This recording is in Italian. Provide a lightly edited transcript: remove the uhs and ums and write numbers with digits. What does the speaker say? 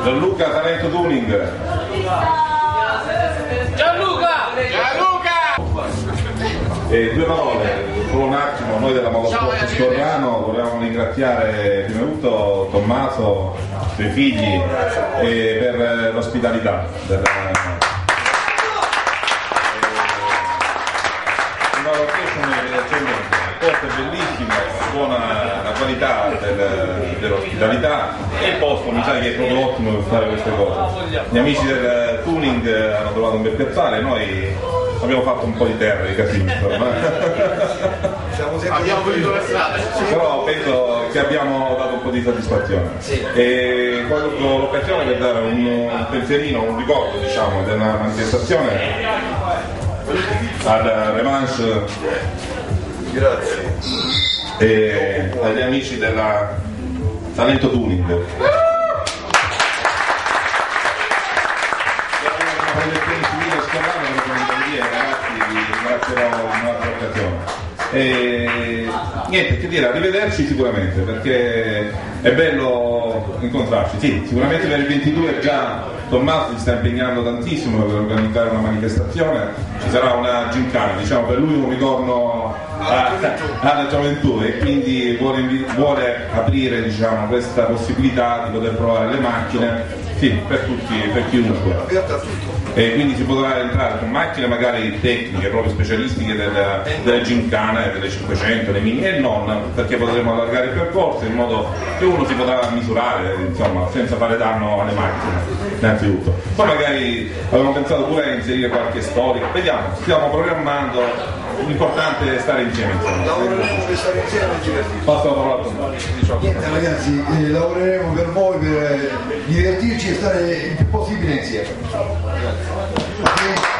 Gianluca Talento Tuning. Gianluca! Due parole, solo un attimo, noi della Motorsport Scorrano volevamo ringraziare prima di tutto Tommaso, i suoi figli per l'ospitalità. Una location eccellente, il posto è bellissimo, buona la qualità dell'ospitalità e il posto mi sa che è proprio ottimo per fare queste cose. Gli amici del tuning hanno trovato un bel piazzale, noi abbiamo fatto un po' di terra, di casino, Abbiamo pulito le strade. però penso che abbiamo dato un po' di soddisfazione. E colgo l'occasione per dare un pensierino, un ricordo diciamo della manifestazione ad Revanche. Grazie. E agli amici della Talento Tuning. E niente, che dire, arrivederci sicuramente, perché è bello incontrarci. Sì, sicuramente per il 22 già Tommaso si sta impegnando tantissimo per organizzare una manifestazione, ci sarà una gincana, diciamo per lui un ritorno alla gioventù e quindi vuole aprire diciamo, questa possibilità di poter provare le macchine. Sì, per tutti, per chiunque. E quindi si potrà entrare con macchine magari tecniche, proprio specialistiche delle gincane, delle 500, delle mini e non, perché potremo allargare il percorso in modo che uno si potrà misurare, insomma, senza fare danno alle macchine, innanzitutto. Poi magari avevamo pensato pure a inserire qualche storia, vediamo, stiamo programmando, l'importante è stare insieme, insomma. Lavoreremo per stare insieme e divertirci. Passo la parola a Tommaso. Niente ragazzi, lavoreremo per voi, per divertirci e stare il più possibile insieme. Okay?